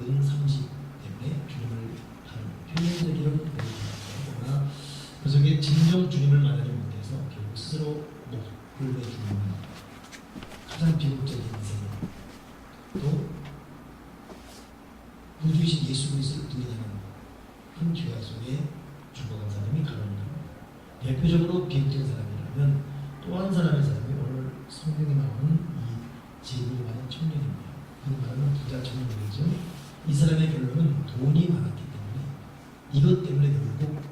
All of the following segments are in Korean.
은삼십 때문에 주님을 표면적인 그러나 그 속에 진정 주님을 만나지 못해서 결국 스스로 목을 내주는 가장 비극적인 인생을 또 구주이신 예수 그리스도를 부인하는 큰 죄악 속에 죽어간 사람이 가론입니다. 대표적으로 비극적인 사람이라면 또 한 사람의 사람이 오늘 성경에 나오는 이 재물이 많은 청년입니다. 그 말은 부자 청년이죠. 이 사람의 결론은 돈이 많았기 때문에 이것 때문에 결국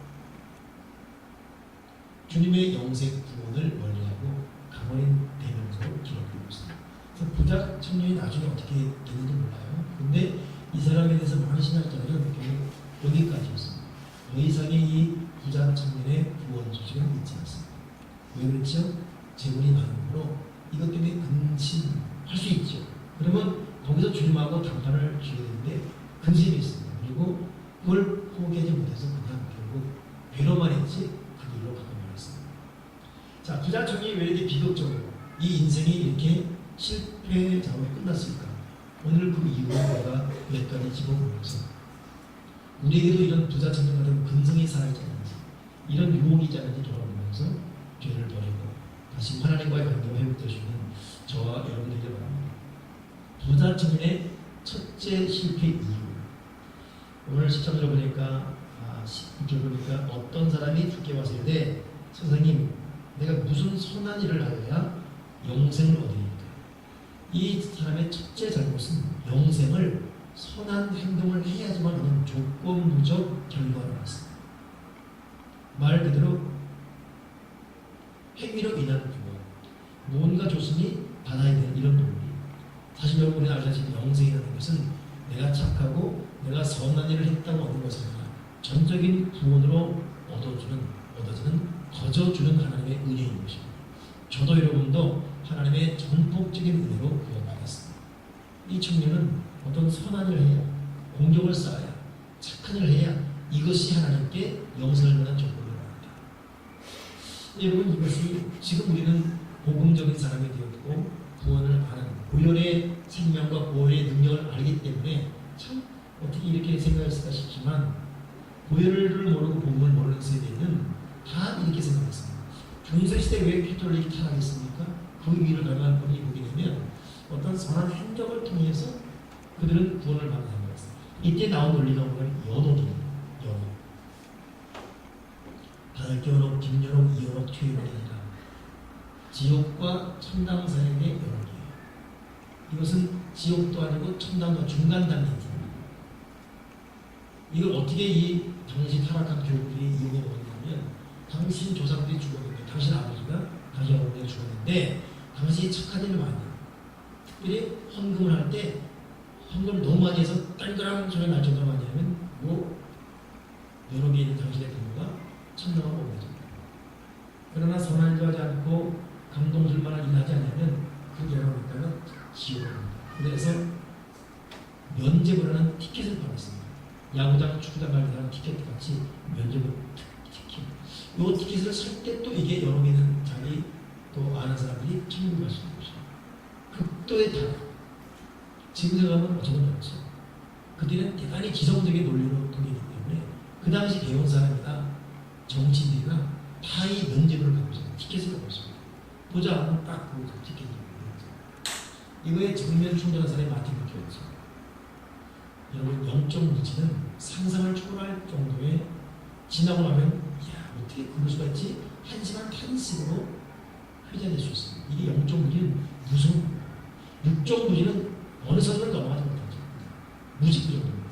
주님의 영생 구원을 멀리하고 가버린 대명사로 기록되고 있습니다. 그래서 부자 청년이 나중에 어떻게 되는지 몰라요. 근데 이 사람에 대해서 많은 신학자들은 결국 여기까지였습니다. 더 이상의 이 부자 청년의 구원 소식은 있지 않습니다. 왜 그렇죠? 재물이 많으므로 이것 때문에 근심할 수 있죠. 그러면 거기서 주님하고談판을 주게 되는데 근심이 있습니다. 그리고 그걸 포기하지 못해서 그냥 결국 괴로만 했지 그 길로 가고 말았습니다. 자, 부자 청년이 왜 이렇게 비극적으로 이 인생이 이렇게 실패 작업에 끝났을까? 오늘 그 이유를 내가 몇 가지 짚어보면서 우리에게도 이런 부자 청년 같은 근성이 살아있지 않는지 이런 유혹이 있지 않는지 돌아보면서 죄를 버리고 다시 하나님과의 관계를 회복될 수 있는 저와 여러분들에게 바랍니다. 부자 청년의 첫째 실패 이유. 오늘 10장을 보니까 19절 보니까 어떤 사람이 주께 와서 이르되 선생님 내가 무슨 선한 일을 하여야 영생을 얻으리까? 이 사람의 첫째 잘못은 영생을 선한 행동을 해야지만 하는 조건부적 결과를 낳았습니다. 말 그대로 행위로 인한 구원, 뭔가 줬으니 받아야 되는 이런 논리. 사실 여러분이 알다시피 영생이라는 것은 내가 착하고 내가 선한 일을 했다고 얻는 것이 아니라 전적인 구원으로 얻어지는 거저주는 하나님의 은혜인 것입니다. 저도 여러분도 하나님의 전폭적인 은혜로 구원받았습니다. 이 청년은 어떤 선한 일을 해야, 공적을 쌓아야, 착한 일을 해야 이것이 하나님께 영생을 받는 조건을 합니다. 여러분 이것이 지금 우리는 복음적인 사람이 되었고 구원을 아는 고열의 생명과 고열의 능력을 알기 때문에 참 어떻게 이렇게 생각했을까 싶지만 고열을 모르고 복음을 모르는 세대는 다 이렇게 생각했습니다. 중세시대 왜 캐톨릭이 타락했습니까? 그 위를 갈망할 분이 보게 되면 어떤 선한 행적을 통해서 그들은 구원을 받는 거였습니다. 이때 나온 논리가 뭐냐면 연옥입니다. 연옥. 발견옥, 김연옥, 이연옥, 퇴연옥이 아니라 지옥과 천당 사이의 연옥이에요. 이것은 지옥도 아니고 천당도 중간 단계입니다. 이걸 어떻게 이 당시 타락한 교육들이 이용해 먹었냐면 당신 조상들이 죽었는데 당신 아버지가 당신 어머니가 죽었는데 당신이 착한 일을 많이 해요. 특별히 헌금을 할 때 헌금 너무 많이 해서 딸그랑 소리 날 정도로 많이 하면 여러 개 있는 당신의 부모가 천당으로 옮겨집니다. 그러나 선한 일도 하지 않고 감동줄 만한 일을 하지 않으면 그 여러분 있다가 지옥을 합니다. 그래서 면접을 하는 티켓을 받았습니다. 야구장, 축구장 가는 사람 티켓 같이 면접을 티켓. 이 티켓을 살 때 또 이게 여러 개 있는 자기 또 아는 사람들이 천국을 갈 수 있는 것입니다. 극도의 타락. 지금 생각하면 어쩌면 좋죠. 그때는 대단히 기성적인 논리로 통일이기 때문에 그 당시 배운 사람이나 정치인들이나 다 이 면접을 갖고 있습니다. 티켓을 갖고 있습니다. 보자 하면 딱 그 티켓을 갖고 있습니다. 이거에 정면 충돌한 사람이 마틴 루터였죠. 여러분 영적 무지는 상상을 초월할 정도의 지나고 나면 야 어떻게 그럴 수가 있지? 한심한 탄식으로 회자될 수 있습니다. 이게 영적 무지는 무서운 거예요. 육적 무지는 어느 선을 넘어가지 못하죠. 무지 그 정도입니다.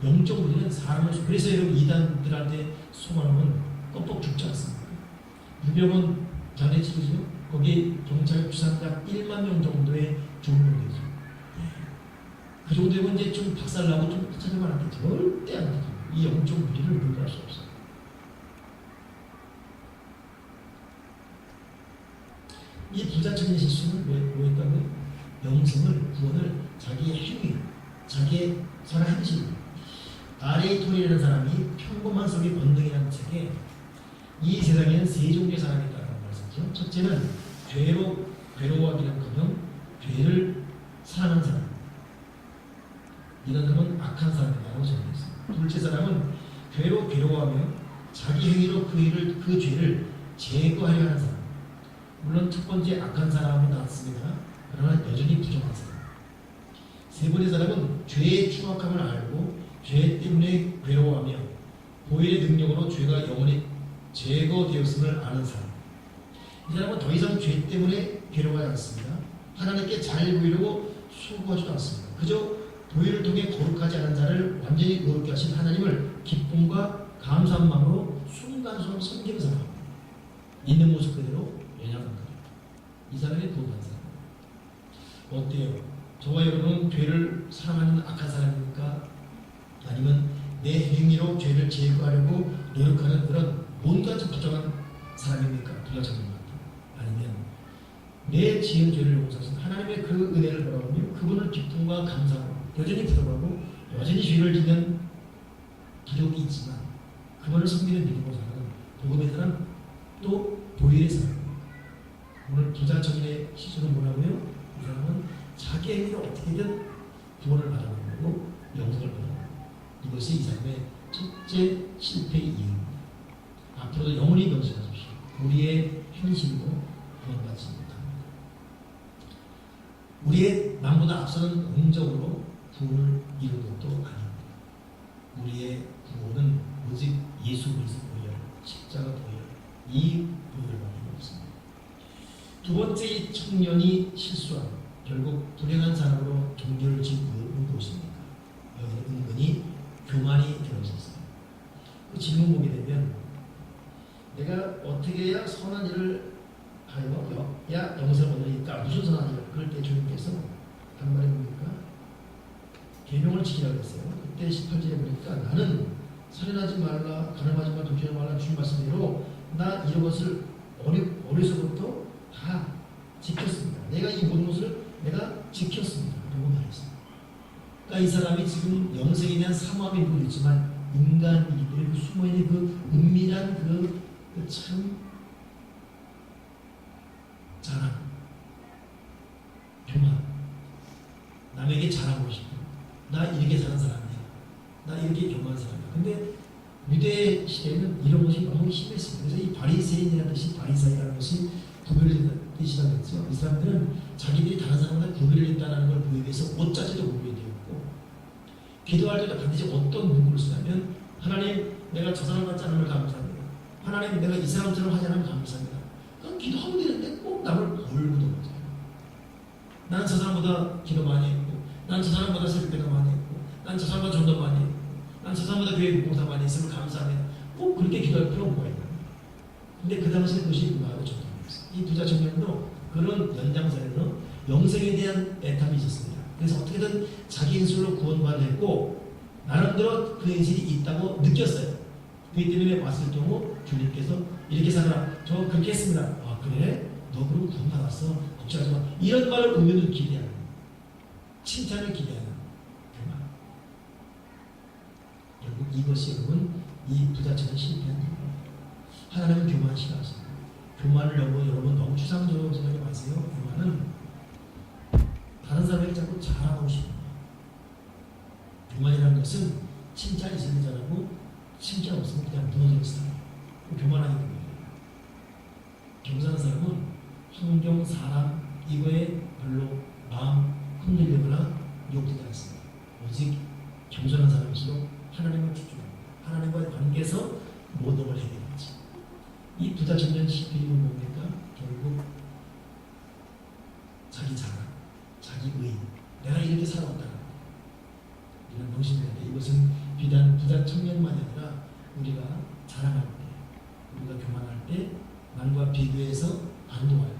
영적 무지는 사람을 그래서 여러분 이단들한테 소망하면 껌뻑 죽지 않습니까? 유병원 잔해치르죠. 거기 경찰 주상자 1만 명 정도의 종료되죠. 그 정도면 이제 좀 박살나고 좀 찾아만 하겠지. 절대 안 되죠. 이 영적 무지를 물어갈 수 없어요. 이 부자적인 실수는 뭐였다고요? 영생을, 구원을 자기의 행위, 자기의 선한 행실, 아레이토리라는 사람이 평범한 속의 권능이라는 책에 이 세상에는 세 종류의 사람이 있다고 말씀하셨죠. 첫째는 괴로워하기는커녕 죄를 사랑하는 사람. 이런 사람은 악한 사람이라고 정리했습니다. 둘째 사람은 죄로 괴로워하며 자기 행위로 그 죄를 제거하려 하는 사람. 물론 첫 번째 악한 사람은 나왔습니다. 그러나 여전히 부정한 사람. 세 번째 사람은 죄의 추악함을 알고 죄 때문에 괴로워하며 보혈의 능력으로 죄가 영원히 제거되었음을 아는 사람. 이 사람은 더 이상 죄 때문에 괴로워하지 않습니다. 하나님께 잘 보이려고 수고하지도 않습니다. 그저 보혈을 통해 거룩하지 않은 자를 완전히 의롭게 하신 하나님을 기쁨과 감사한 마음으로 순간순간 섬기는 사람. 있는 모습 그대로 연약한 거예요. 이 사람이 구원한 사람. 어때요? 저와 여러분은 죄를 사랑하는 악한 사람입니까? 아니면 내 행위로 죄를 제거하려고 노력하는 그런 뭔가 좀 부정한 사람입니까? 둘 다 정말 아니면 내 지은 죄를 용서하신 하나님의 그 은혜를 바라보며 그분을 기쁨과 감사하고 여전히 부족하고 여전히 죄를 짓는 기록이 있지만 그분을 섬기는 믿음으로 사는 복음의 사람 또 보혈의 사람. 오늘 부자청인의 시술은 뭐라고요? 이 사람은 자기 행위로 어떻게든 구원을 받아보는 거고 영생을 받아보는 거고 이것이 이 사람의 첫째 실패의 이유입니다. 앞으로도 영원히 명심하십시오. 우리의 현실로 구원받지 못합니다. 우리의 남보다 앞서는 공적으로 구원을 이루는 것도 아닙니다. 우리의 구원은 오직 예수 그리스도 보혈, 십자가 보혈, 이 보혈밖에 없습니다. 두 번째 이 청년이 실수한 결국 불행한 사람으로 종교를 짓는 무엇입니까? 여기는 은근히 교만이 들어있었어요. 그 질문 보게 되면 내가 어떻게 해야 선한 일을 하여 영생을 얻으니까 무슨 선한 일을 그럴 때 주님께서 한 말이 뭡니까? 계명을 지키라고 했어요. 그때 18절에 보니까 나는 살인하지 말라, 가늠하지 말라, 독점하지 말라 주님 말씀대로 나 이런 것을 어려서부터 다 지켰습니다. 내가 이 모든 것을 내가 지켰습니다. 라고 말했습니다. 그러니까 이 사람이 지금 영생에 대한 사모함이 보이지만 인간이기 때문에 그 숨어있는 그 은밀한 그 참 자랑, 교만, 남에게 자랑하고 싶고 나 이렇게 사는 사람이야. 나 이렇게 교만한 사람이야. 근데 유대 시대에는 이런 것이 너무 심했습니다. 그래서 이 바리새인이라는 뜻이 바리사이라는 것이 구별된 뜻이라고 했죠. 이 사람들은 자기들이 다른 사람보다 구별을 했다는 걸 보이기 위해서 어쩌지도 모르게 되었고 기도할 때도 반드시 어떤 문구를 쓰냐면 하나님 내가 저 사람 같지 않은 걸 감사합니다. 하나님 내가 이 사람처럼 하지 않으면 감사합니다. 그건 기도하면 되는데 꼭 남을 걸고도 못해요. 나는 저 사람보다 기도 많이 했고 난 저 사람보다 새벽기도 많이 했고 난 저 사람보다 전도 많이 했고 난 저 사람보다 교회 공사 많이 했으면 감사합니다. 꼭 그렇게 기도할 필요가 뭐가 있나. 근데 그 당시에 그것이 불가하고 전도였어요. 이 부자 청년도 그런 연장선에서 영생에 대한 애탐이 있었습니다. 그래서 어떻게든 자기 인술로 구원받으려 했고 나름대로 그 인실이 있다고 느꼈어요. 그렇기 때문에 왔을 경우 주님께서 이렇게 살아라. 저 그렇게 했습니다. 아 그래? 너 그럼 구원받았어. 걱정하지 마. 이런 말을 의견을 기대하는 칭찬을 기대하는 교만. 결국 이것이 여러분 이 부자처럼 실패한 이유입니다. 하나님은 교만을 싫어하십니다. 교만을 여러분 너무 추상적으로 생각하지 마세요. 교만은 다른 사람에게 자꾸 자랑하고 싶은 거예요. 교만이라는 것은 칭찬 있으면 잘하고 칭찬 없으면 그냥 무너지는 사람. 교만하게 됩니다. 겸손한 사람은 환경, 사람 이거에 별로 마음 흔들리거나 유혹되지 않습니다. 오직 겸손한 사람일수록 하나님을 집중합니다. 하나님과의 관계에서 모든 걸 해결하지. 이 부자 청년 시편이 뭡니까? 결국 자기 자랑, 자기 의, 내가 이렇게 살아왔다. 이런 명심해야 돼. 이것은 비단 부자 청년만이 아니라 우리가 자랑할 때, 우리가 교만할 때, 남과 비교해서 안동할 때,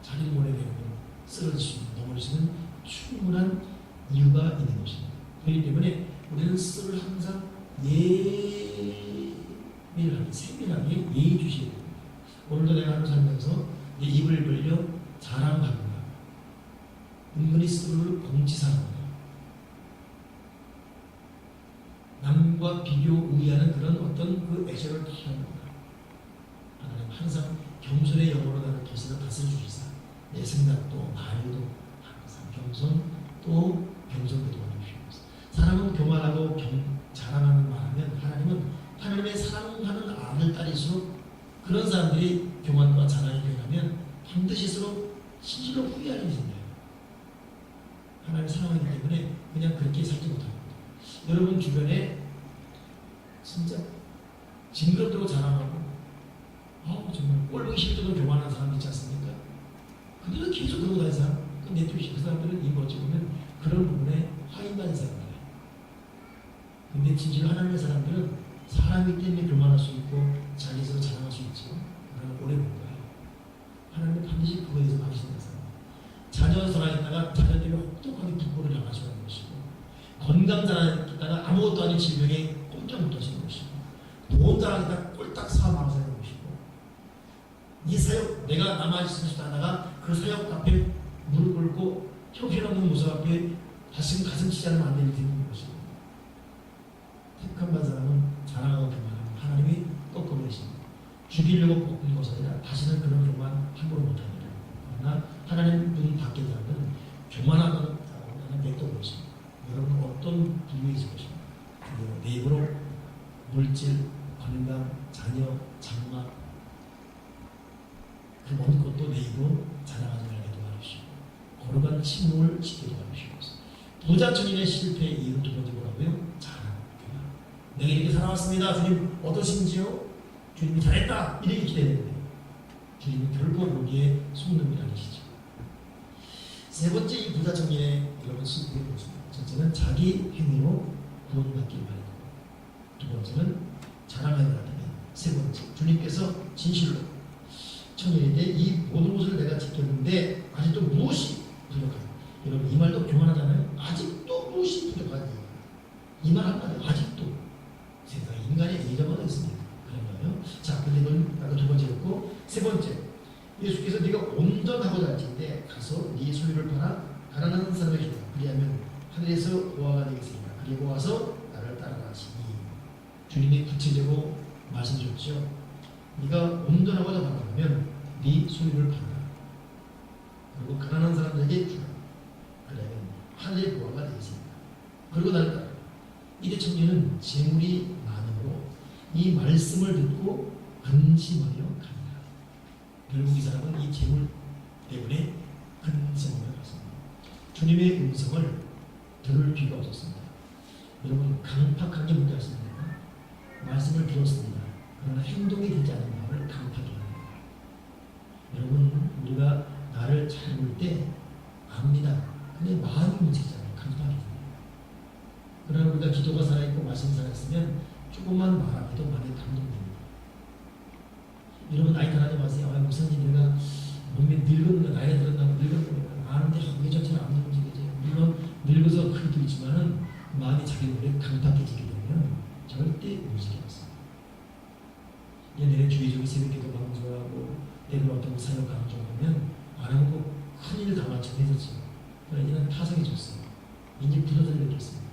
자기를 몰아내고 쓰러질 수 있는, 넘어질 수 있는 충분한 이유가 있는 것입니다. 그렇기 때문에 우리는 스스로를 항상 예민하게, 세밀하게 예의주시해야 됩니다. 오늘도 내가 하루 살면서 내 입을 벌려 자랑합니다. 은근히 스스로를 공치사합니다. 남과 비교, 우위하는 그런 어떤 그 액션을 취합니다. 하나님 항상 겸손의 영으로 나를 다스려주시사 내 생각도 말도 항상 겸손 또 겸손 기도하는 주시옵소서. 사람은 교만하고 자랑하는 말하면 하나님은 하나님의 사랑하는 아들, 딸일수록 그런 사람들이 교만과 자랑이 변하면 반드시 스스로 진실로 후회하는 일이 생겨요. 하나님 사랑하기 때문에 그냥 그렇게 살지 못합니다. 여러분 주변에 진짜 징그럽도록 자랑하고 정말 꼴보기 싫을 정도로 교만한 사람 있지 않습니까? 그들은 계속 그러고 다니는 사람, 그 사람들은 이 어찌 보면 그런 부분에 화인받는 사람이에요. 근데 진실 하나님의 사람들은 사람이기 때문에 교만할 수 있고 자기 스스로 자랑할 수 있죠. 그러나 오래 본 거예요. 하나님은 반드시 그거에 대해서 막으시는 사람. 자녀 자랑했다가 자녀 때문에 혹독하게 부고를 당하시는 것이고, 건강 자랑했다가 아무것도 아닌 질병에 꼼짝 못하시는 것이고, 돈 자랑했다가 꼴딱 사업 망하시는 것이고, 이 사역 내가 남아 있을 수 하다가 그 사역 앞에 무릎 꿇고 형편없는 모습 앞에 다시금 가슴 치지 않으면 안 되는 되는 것이고, 택한 바 사람은 자랑하고 교만하고 하나님이 꺾어버리십니다. 죽이려고 꺾는 것이 아니라 다시는 그런 교만 함부로 못합니다. 그러나 하나님 눈 밖의 사람은 교만하다는 냅둬 버리십니다. 여러분 어떤 부류에 있을 것입니다. 내 입으로 물질, 건강, 자녀, 장막 그 먼 것도 내 입으로 자랑하지 말게 도와주시고 거룩한 침묵을 지키게 도와주시고 부자 청년의 실패의 이유 두 번째 뭐라고요? 자랑. 내가 이렇게 살아왔습니다. 주님 어떠신지요? 주님이 잘했다. 이렇게 기대되는데 주님은 결코 거기에 속는 분 아니시죠. 세 번째 이 부자 청년의 여러분 실패의 모습입니다. 첫째는 자기 행위로 구원받길 바라고, 두 번째는 자랑하는 하다면, 세 번째 주님께서 진실로 청년인데 이 모든 것을 내가 지켰는데 아직도 무엇이 부족하냐. 여러분 이 말도 교만하잖아요. 아직도 무엇이 부족하냐. 이 말 한마디 아직도 세상 인간의 예정은 있습니다. 그런 거예요. 자, 근데 이건 아까 두 번째였고, 세 번째 예수께서 네가 온전하고자 할 텐데 가서 네 소유를 팔아 가난한 사람에게 주라. 그리하면 하늘에서 보화가 되겠으니까 그리고 와서 나를 따르라 하시니, 주님이 구체적으로 말씀하셨죠. 네가 온전하고자 한다면 네 소유를 팔아 그리고 가난한 사람들에게 주라. 그러면 하늘의 보화가 되겠습니다. 그리고 나를 따르라. 이때 청년은 재물이 많음으로 이 말씀을 듣고 근심하여 갑니다. 결국 이 사람은 이 재물 때문에 근심하여 갔습니다. 주님의 음성을 들을 귀가 없었습니다. 여러분 강팍한 게 뭔지 아십니까? 말씀을 들었습니다. 그러나 행동이 되지 않는 마음을 강팍하게 합니다. 여러분 우리가 나를 잘 볼 때 압니다. 근데 마음이 문제잖아요. 강팍해요. 그러나 우리가 기도가 살아있고 말씀이 살아있으면 조금만 말하기도 많이 감동됩니다. 여러분 나이 들하지 마세요. 목사님 내가 몸이 늙었는가 나이가 들었다고 늙었는가 아는데 왜 저처럼 안 움직이지. 물론 늙어서 그것도 있지만은 마음이 자기 몸에 강팍해지게 되면 절대 움직이지 않습니다. 내내 주의적인 새벽기도 방송하고 내일 어떤 사역 강조하면 안 하고 큰일 당한 척 해줬죠. 그러나 이는 타성이 줬어요. 이제 부서져 느꼈습니다.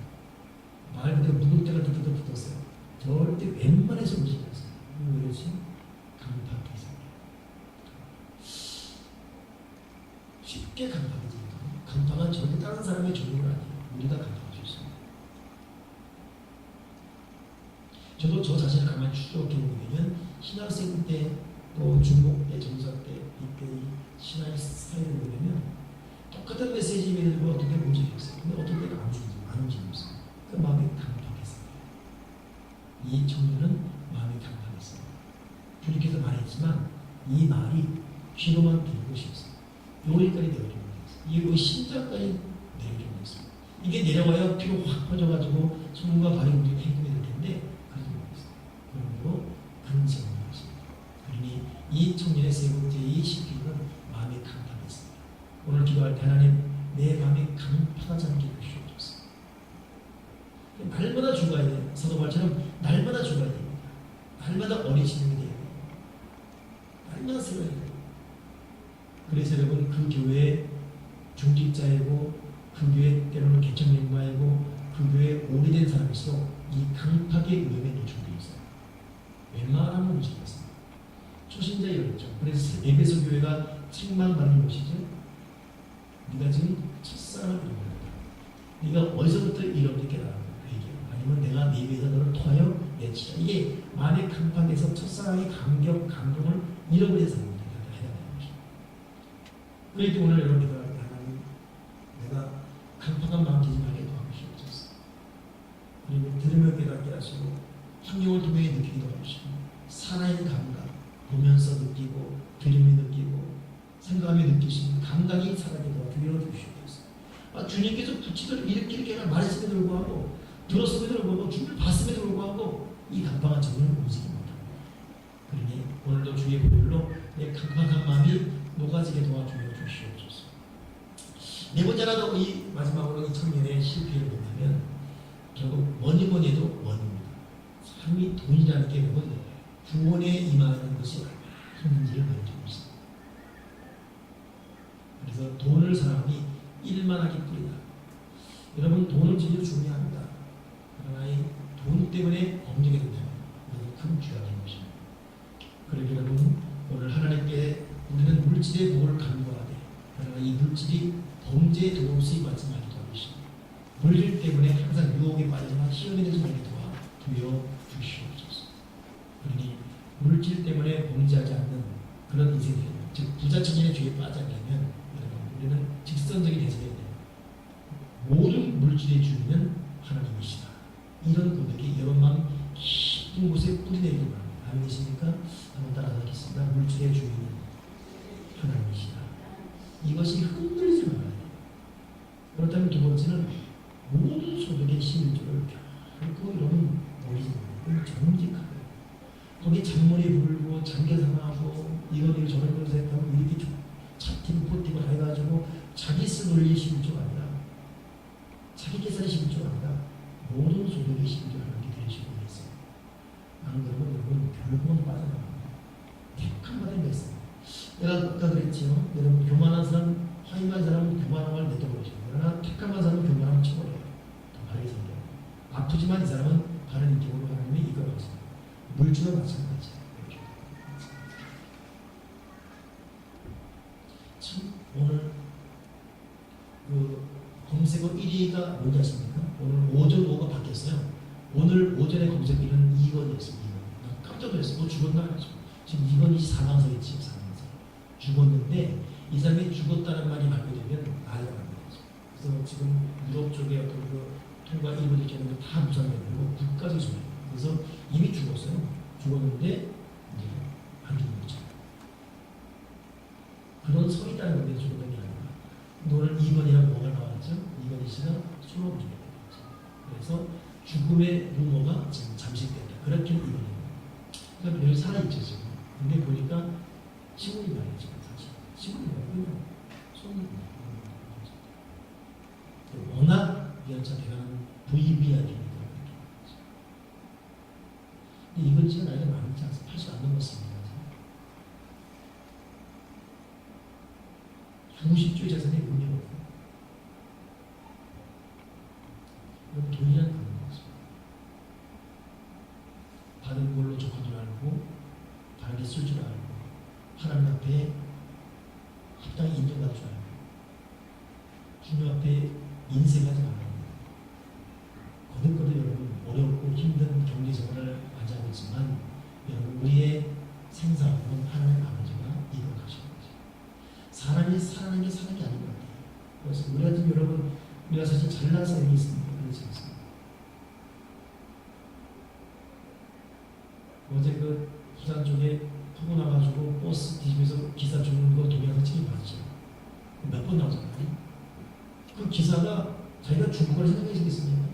말 그대로 묵을 때가 드드드 붙었어요. 절대 웬만해서 움직이지 않습니다. 왜 그러지? 강팍해서. 쉽게 강팍해집니다. 강팍은 절대 다른 사람의 종류가 아니에요. 우리가 강팍할 수 있습니다. 저도 저 자신을 가만히 추적해 보면 신학생 때 또 중복 때 정사 때 이때 신학의 스타일을 보면 똑같은 메시지 들고 어떤 때는 움직였어요. 근데 어떤 때는 안 움직였어요. 그 마음이 강팍했습니다. 이 청년은 마음이 강팍했습니다. 주님께서 말했지만 이 말이 귀로만 들고 싶었어요. 요리까지 내려주는 거였어요. 이 심장까지 내려주는 거였어요. 이게 내려와야 피로 확 퍼져가지고 손과 발이 움직이는 행동이 될 텐데 그러지 못했어요. 그러므로 근심을 하십니다. 그러니 이 청년의 세 번째 이 시기는 마음이 강팍했습니다. 오늘 기도할 때 하나님 내 마음이 강팍하지 않게 해주시옵소서. 날마다 죽어야 돼요. 사도발처럼 날마다 죽어야 됩니다. 날마다 어리시는 게 돼요. 날마다 세워야 돼요. 그래서 여러분 그 교회의 중직자이고 그 교회 때로는 개척 멤버이고 그 교회에 오래된 사람일수록 이 강팍의 위험에 노출되어 있어요. 웬만하면 움직였습니다. 초신자였죠. 그래서 에베소 교회가 책망받는 것이죠. 네가 지금 첫사랑을 잃어버렸다. 네가 어디서부터 이렇게 깨달았고 아니면 내가 네 위에서 너를 토하여 내치자. 이게 마음의 강팍에서 첫사랑의 감동을 잃어버린 사람이 해당되는 것입니다. 그렇기 때문에 오늘 여러분들 하나님 내가 강팍한 마음 되지 말게 도와주시옵소서. 그리고 들으며 깨닫게 하시고 환경을 통해 느끼기도 하시고 살아있는 감각 보면서 느끼고 들으며 느끼고 생각하며 느끼시는 감각이 살아있게 도와주여 주시옵소서. 주님께서 부치도록 이렇게 말했음에도 불구하고 들었음에도 불구하고 주님을 봤음에도 불구하고 이 강팍한 정을 움직이지 못합니다. 그러니 오늘도 주의 보혈로 내 강팍한 마음이 녹아지게 도와주여 주시옵소서. 네 번째라도 이 마지막으로 이 청년의 실패를 본다면 결국 뭐니 해도 원입니다. 삶이 돈이라는 게 뭐든 구원에 임하는 것이 얼마나 힘든지를 보여주고 있습니다. 그래서 돈을 사람이 일만 하기 뿐이다. 여러분 돈은 진짜 중요합니다. 그러나 이 돈 때문에 범죄가 된다면 이것은 큰 죄가 되는 것입니다. 그러기 여러분 오늘 하나님께 우리는 물질의 복을 간구하되 그러나 이 물질이 범죄의 도움이 받지 말게 도와주십니다. 물질 때문에 항상 유혹에 빠지거나 시험에 대해서 말게 도와주여 주시옵소서. 그러니 물질 때문에 범죄하지 않는 그런 인생이 됩니다. 즉 부자청년의 죄에 빠지지 않으면 여러분 우리는 직선적인 해석이 돼요. 모든 물질의 주인은 하나님이시다. 이런 고백이 여러분 마음 깊은 곳에 뿌리내리기 바랍니다. 아멘 계십니까? 한번 따라하겠습니다. 물질의 주인은 하나님이시다. 이것이 흔들리지 말아야 돼요. 그렇다면 두 번째는 모든 소득의 11조를 결코 여러분 버리지 말아요. 정직하게 거기 잔머리 불고 장계상하고 이건 저런 걸 생각하고 이렇게 차팀 포팀을 해가지고 자기 쓰놀리 11조가 아니라 자기 계산의 11조가 아니라 모든 소득의 11조를 하나님께 드리시고 있어요. 안 그러면 여러분 결국은 빠져나갑니다. 택한 바람이 있어요. 내가 아까 그랬지요. 여러분 교만한 사람, 화임한 사람은 교만함을 내도록 그러나 택한 사람은 교만함을 쳐버려요. 더 바르게 생겨요. 아프지만 이 사람은 바른 인격으로 하나님이 이끌어가십니다. 물질은 마찬가지예요. 참 오늘 그 검색어 1위가 뭔지 아십니까? 오늘 오전 5가 바뀌었어요. 오늘 오전에 검색 1위는 2건이었어요. 2건. 깜짝 놀랐어요. 죽었나? 지금 2건이 사망설이지. 죽었는데 이 사람이 죽었다는 말이 발표되면 난리가 납니다. 그래서 지금 유럽 쪽에 어떤 그 통과 일본이 있는 다 무산되고 국가적인 소리예요. 그래서 이미 죽었어요. 죽었는데 이제 안 죽는 거죠. 그런 설이 있다는 건데 죽었던 게 아니라 오늘 2번이라고 뭐가 나왔죠? 2번이 씨가 술로 죽였다. 그래서 죽음의 루머가 지금 잠식됐다. 그렇게 2번이에요. 그러니까 여기 살아있죠 지금. 근데 보니까 시골이 말이죠. 사실 시골이 말이에요. 손이 워낙 연차 대가는 VVIP입니다. 근데 이건 지금 나이가 많지 않습니다. 80 안 넘었습니다. 수십 조의 재산이 문제가 없고 이건 돈이란 그런 거죠. 받은 걸로 족한 줄 알고 바르게 쓸 줄 알고 하나님 앞에 합당히 인정받을 줄 알고 주님 앞에 인생하지 말아야 합니다. 거듭거듭 여러분 어렵고 힘든 경제생활을 맞이하고 있지만 여러분 우리의 생사는 하나님 아버지가 이끌어가시는 거죠. 사람이 살아나는 게 사람이 아닌 것 같아요. 그래서 우리 같은 여러분 우리가 사실 잘난 사람이 있습니다. 그렇지 않습니다. 어제 그 부산 쪽에 타고 나가지고 버스 뒤집어서 기사 죽는 거 동영상 찍이 봤죠. 몇 번 나오잖아요. 그 기사가 자기가 죽을 걸 생각해주겠습니까?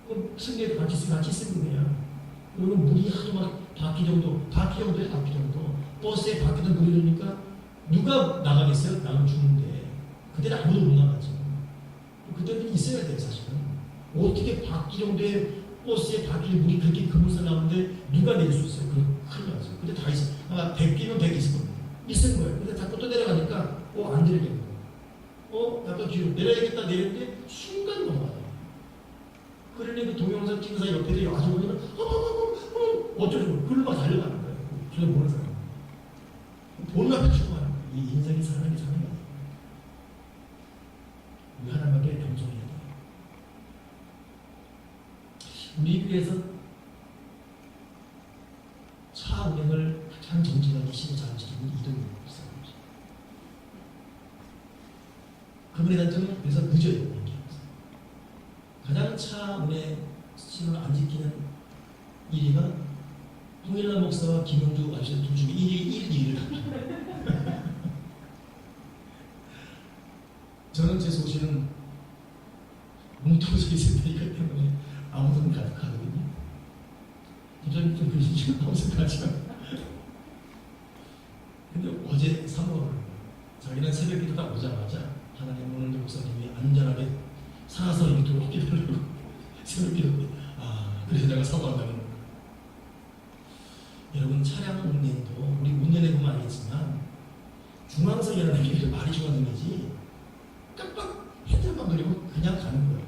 그 승객도 같이 쓰는 거야. 그리고 물이 하도 막 바퀴 정도에 바퀴 정도 버스에 바퀴도 물이 흐르니까 누가 나가겠어요? 나는 죽는데 그때는 아무도 못 나가죠. 그때는 있어야 돼요 사실은. 어떻게 바퀴 정도의 버스에 바퀴에 물이 그렇게 그물살 나오는데 누가 내릴 수 있어요? 그럼 큰일 나죠. 근데 다 있어요. 아마 100개면 100 있을 겁니다. 있을 거예요. 근데 자꾸 또 내려가니까 안 내리겠는 거예요. 약간 뒤로 내려야겠다 내렸는데 순간 넘어가요. 그러니 그 동영상 찍은 사람 옆에서 아주머니는 어쩌죠? 그걸 막 달려가는 거예요. 저도 모르는 사람. 돈 앞에 죽어가는 거예요. 이 인생이 사람이 사는 게 아니에요. 우리 하나님께 겸손해야 돼요. 그분의 단점은 그래서 늦어요. 가장 차문에 수침을 안 지키는 1위가 홍일남 목사와 김영주 아저씨 둘 중에 1위, 2위를 합니다. 저는 제 소신은 뭉텅서 있을 테니까 때문에 아무도 가득하거든요. 김사님 좀 그러시죠? 아무 생각하지 마. 근데 어제 사모를 자기는 새벽 기도 딱 오자마자 하나님 오늘 목사님이 안전하게 살아서 이렇게 돌아오게 되려고 새벽 기도 때 그래서 내가 사모한다는 거예요. 여러분 차량 운행도 우리 운전해 보면 알겠지만 중앙선이라는 게 말이 중앙선이지 깜빡 헤드만 그리고 그냥 가는 거예요.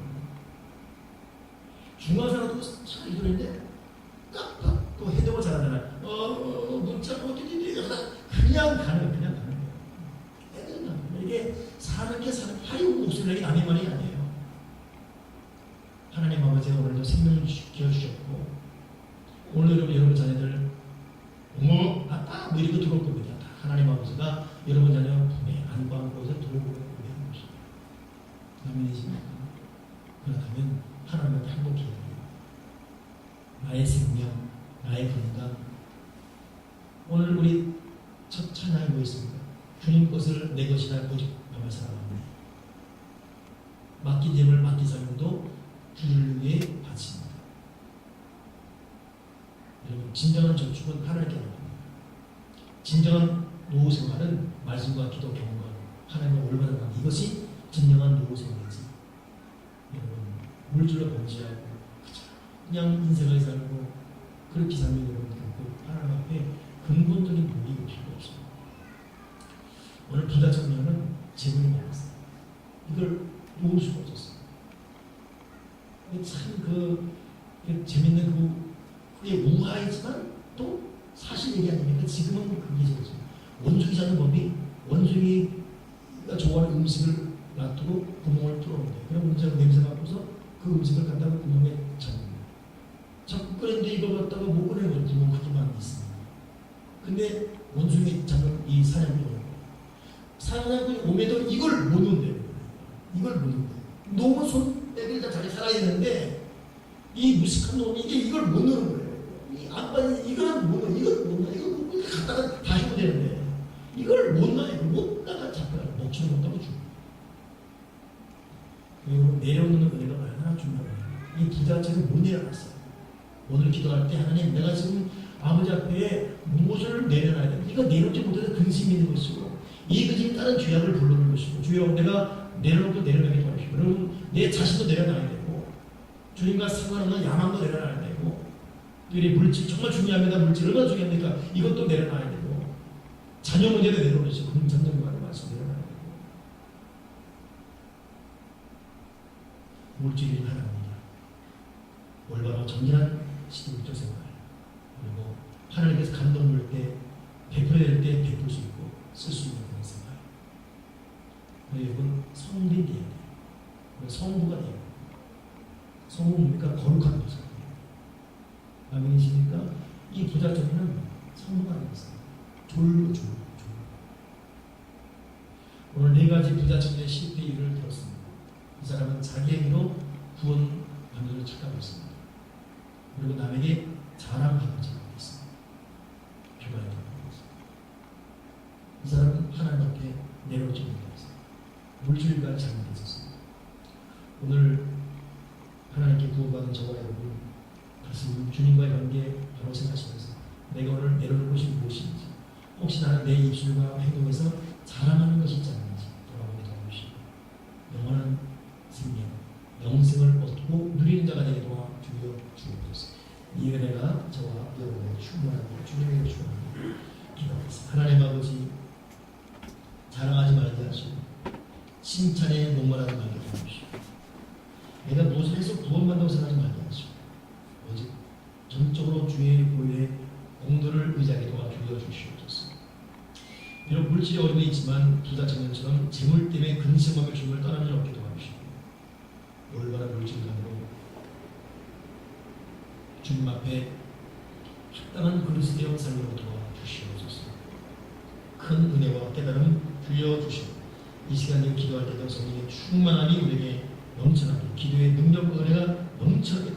중앙선하고 차 이러는데 깜빡 또 헤드가 잘하잖아요. 문자 어디디디 하다 그냥 가는 거예요. 헤드만 이게 사는 게 사는 화려한 목소리를 내기 남의 말이 아니에요. 하나님 아버지가 오늘도 생명을 지켜주셨고 오늘 여러분 자녀들 뭐 이렇게 들어올 겁니다. 하나님 아버지가 여러분 자녀 품에 안고한 곳에 들어오고 있는 것입니다. 아멘이십니까? 그렇다면 하나님한테 행복해야 돼요. 나의 생명, 나의 건강. 오늘 우리 첫 찬양이 뭐였습니까? 주님 것을 내 것이라 오직 너만 사랑하네. 맡긴 짐을 맡긴 사람도 주를 위해 바칩니다. 여러분 진정한 저축은 하나님께 합니다. 진정한 노후 생활은 말씀과 기도 경과 하나님과 올바른 관계 이것이 진정한 노후 생활이지. 여러분 물질로 번지하고 그냥 인생을 살고 그렇게 살면 여러분 결국 하나님 앞에 근본적인 복이 필요 없어요. 오늘 부자 청년은 재물이 많았어요. 이걸 놓을 수가 없었어요. 참 재밌는 그게 우화이지만 또 사실 얘기 아닙니까? 지금은 그게 저거죠. 원숭이 자는 법이 원숭이가 좋아하는 음식을 놔두고 구멍을 뚫어놓는데 그럼 문제가 냄새 맡고서 그 음식을 갖다가 구멍에 잡는 거예요. 자꾸 끓였는데 이걸 갖다가 못 꺼내는 구멍 그렇게만 있습니다. 근데 원숭이 잡는 이 사냥꾼이 오는 거예요. 사냥꾼이 오면도 이걸 못 넣는데요. 이걸 못 넣는데요. 너무 손 빼기를 자기 살아야 되는데 이 무식한 놈이 이걸 못 넣는 거예요. 이 안방이 이거는 못 넣어. 이걸 못 넣어. 이걸 갖다가 다시 해야 되는데 이걸 못 넣어. 이걸 못 나가 잡혀요. 먹지를 못하고 죽어요. 그리고 내려놓는 은혜가 얼마나 중요해요. 이 부자처럼 못 내려놨어요. 오늘 기도할 때 하나님 내가 지금 아버지 앞에 무엇을 내려놔야 돼? 이거 내려놓지 못해서 근심이 있는 것이고 이 근심이 다른 죄악을 부르는 것이고 주여 내가 내려놓고 내려놔야 되십시오. 여러분 내 자신도 내려놔야 되고 주님과 상관없는 야망도 내려놔야 되고 이 물질 정말 중요합니다. 물질 얼마나 중요합니까? 이것도 내려놔야 되고 자녀 문제도 내려놓으시고 금전적인 말씀 내려놔야 되고 물질이 하나입니다. 올바로 정진한 시대적 생활 그리고 하나님께서 감동 줄 때 베풀어야 될 때 베풀 수 있고 쓸 수 있는 그런 생활. 여러분 성물이 돼야 돼요. 성부가 돼요. 성부 뭡니까? 거룩한 모습. 아멘이십니까? 이 부자적인 성부가 되겠어요. 졸로. 오늘 네 가지 부자적인 실패 이유를 들었습니다. 이 사람은 자기 행위로 구원 받는 걸 착각하고 있습니다. 그리고 남에게 자랑하고 있습니다. 교만하고 있습니다. 이 사람은 하나님 앞에 내려오지 못했어요. 물질과 잘못했었습니다. 오늘 하나님께 구원받은 저와 여러분 다시 주님과의 관계 바로 생각하시면서 내가 오늘 내려올 것이 무엇인지 혹시 나는 내 입술과 행동에서 자랑하는 것이 있지 않는지 돌아보게 도와주시고 영원한 생명, 영생을 얻고 누리는 자가 되게 도와주여 주옵소서. 이 은혜가 저와 여러분의 충만하고 주님에게 충만하고 기도하겠습니다. 하나님 아버지 자랑하지 말게 하시고 칭찬에 목말하지 말게 하시고 내가 무엇을 해서 구원받는다고 생각하지 말게 하시고 오직 전적으로 주의 보혈의 공도를 의지하게 도와주여 주시옵소서. 비록 물질이 어려움이 있지만 부자 청년처럼 재물 때문에 근심하며 주님을 떠나는 일 없게 도와주시고 올바른 물질감으로 주님 앞에 합당한 그리스도의 형상으로 도와주시옵소서. 큰 은혜와 깨달음 주여 주시옵소서. 이 시간 에 기도할 때도 성령의 충만함이 우리에게 넘쳐나게 기도의 능력과 은혜가 넘쳐나게